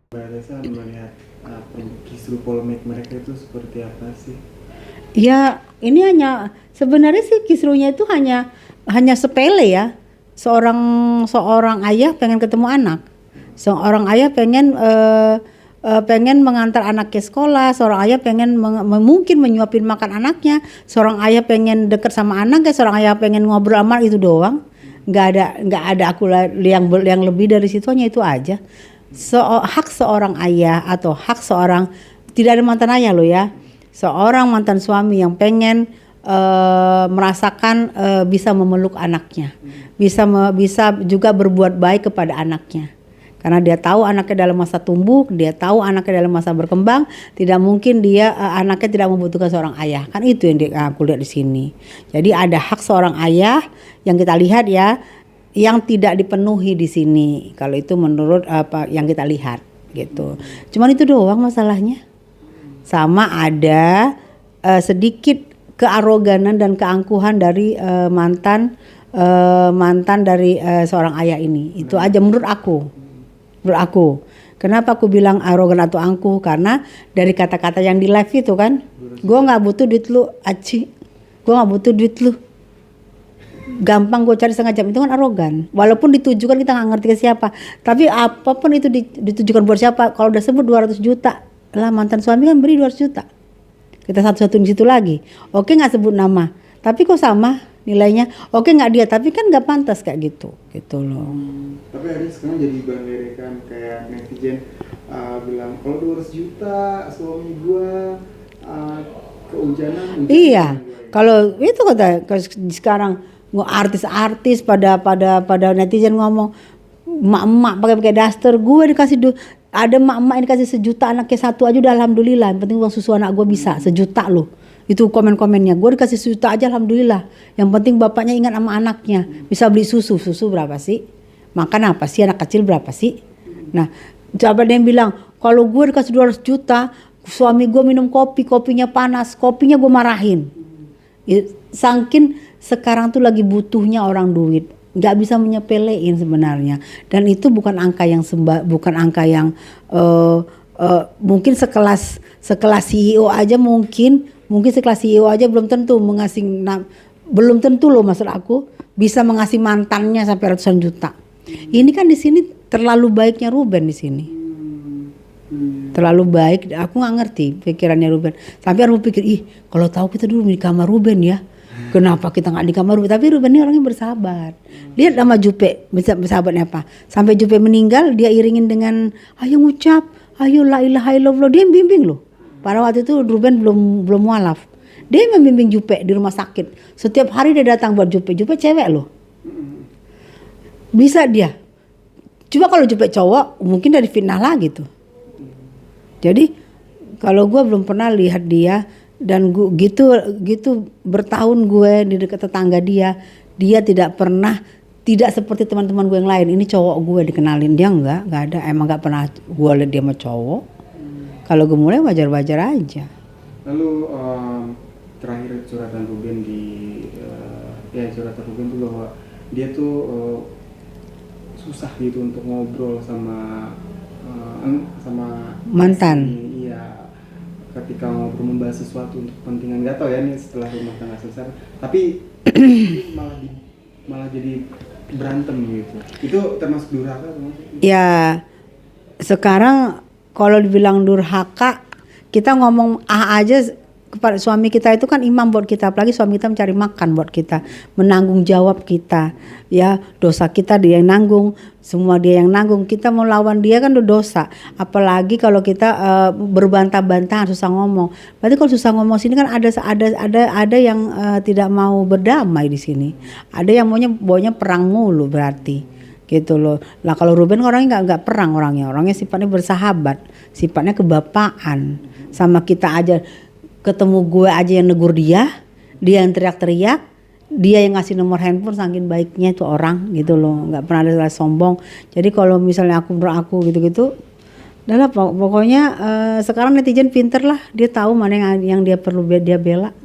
Mbak Reza melihat kisru polemik mereka itu seperti apa sih? Ya, ini hanya sebenarnya sih kisruhnya itu hanya sepele ya. Seorang seorang ayah pengen ketemu anak. Seorang ayah pengen mengantar anak ke sekolah, seorang ayah pengen mungkin menyuapin makan anaknya, seorang ayah pengen deket sama anaknya, seorang ayah pengen ngobrol sama itu doang. Nggak ada yang lebih dari situ, hanya itu aja. Hak seorang ayah atau hak seorang, tidak ada mantan ayah loh ya, seorang mantan suami yang pengen merasakan bisa memeluk anaknya, bisa juga berbuat baik kepada anaknya, karena dia tahu anaknya dalam masa tumbuh, dia tahu anaknya dalam masa berkembang, tidak mungkin anaknya tidak membutuhkan seorang ayah, kan itu yang aku lihat di sini. Jadi ada hak seorang ayah yang kita lihat ya, yang tidak dipenuhi di sini. Kalau itu menurut apa yang kita lihat gitu. Cuman itu doang masalahnya. Sama ada sedikit kearoganan dan keangkuhan dari mantan dari seorang ayah ini. Itu aja menurut aku. Menurut aku. Kenapa aku bilang arogan atau angkuh? Karena dari kata-kata yang di live itu kan, gue nggak butuh duit lu, Aci. Gue nggak butuh duit lu. Gampang gue cari setengah jam, itu kan arogan. Walaupun ditujukan kita nggak ngerti ke siapa, tapi apapun itu ditujukan buat siapa. Kalau udah sebut 200 juta lah, mantan suami kan beri 200 juta, kita satu-satu di situ lagi. Oke, nggak sebut nama, tapi kok sama nilainya. Oke, nggak dia, tapi kan nggak pantas kayak gitu loh. Tapi hari sekarang jadi bahan lerekan, kayak netizen bilang kalau 200 juta suami gua kehujanan. Iya, kalau itu kata sekarang artis-artis pada netizen ngomong, emak-emak pakai daster, gue dikasih ada emak-emak yang dikasih 1 juta, anaknya 1 aja udah alhamdulillah, yang penting uang susu anak gue bisa 1 juta loh. Itu komen-komennya, gue dikasih 1 juta aja alhamdulillah, yang penting bapaknya ingat sama anaknya, bisa beli susu berapa sih, makan apa sih anak kecil berapa sih. Nah, coba dia yang bilang kalau gue dikasih 200 juta, suami gue minum kopinya panas, kopinya gue marahin. Sangkin sekarang tuh lagi butuhnya orang duit, nggak bisa menyepelein sebenarnya. Dan itu bukan angka yang mungkin sekelas CEO aja, mungkin sekelas CEO aja belum tentu belum tentu loh, maksud aku bisa mengasih mantannya sampai ratusan juta. Ini kan di sini terlalu baiknya Ruben di sini. Terlalu baik, aku nggak ngerti pikirannya Ruben. Sampai aku pikir, kalau tahu kita dulu di kamar Ruben ya, kenapa kita nggak di kamar Ruben? Tapi Ruben ini orangnya bersahabat. Lihat sama Jupe, bersahabatnya apa? Sampai Jupe meninggal, dia iringin dengan ayo ngucap, ayo la ilaha illallah. Dia bimbing loh. Pada waktu itu Ruben belum mualaf. Dia membimbing Jupe di rumah sakit. Setiap hari dia datang buat Jupe. Jupe cewek loh. Bisa dia. Coba kalau Jupe cowok, mungkin dari fitnah lagi tuh. Jadi kalau gue belum pernah lihat dia, dan gitu bertahun gue di dekat tetangga dia tidak seperti teman-teman gue yang lain. Ini cowok gue dikenalin, dia nggak ada, emang nggak pernah gue lihat dia sama cowok. Kalau gue mulai wajar-wajar aja. Lalu terakhir curhatan Ruben tuh bahwa dia tuh susah gitu untuk ngobrol sama mantan. Iya, ketika ngobrol membahas sesuatu untuk kepentingan, nggak tahu ya ini setelah rumah tangga selesai, tapi malah jadi berantem gitu. Itu termasuk durhaka atau? Ya, sekarang kalau dibilang durhaka, kita ngomong aja kepada suami kita, itu kan imam buat kita, apalagi suami kita mencari makan buat kita, menanggung jawab kita, ya dosa kita dia yang nanggung, semua dia yang nanggung. Kita mau lawan dia kan udah dosa, apalagi kalau kita berbantah-bantahan, susah ngomong. Berarti kalau susah ngomong sini kan ada yang tidak mau berdamai di sini, ada yang maunya perang mulu berarti. Gitu loh. Lah kalau Ruben orangnya nggak perang, orangnya sifatnya bersahabat, sifatnya kebapaan. Sama kita aja, ketemu gue aja yang negur dia yang teriak-teriak, dia yang ngasih nomor handphone, saking baiknya itu orang gitu loh, nggak pernah ada sombong. Jadi kalau misalnya aku gitu-gitu, pokoknya sekarang netizen pinter lah, dia tahu mana yang dia perlu dia bela.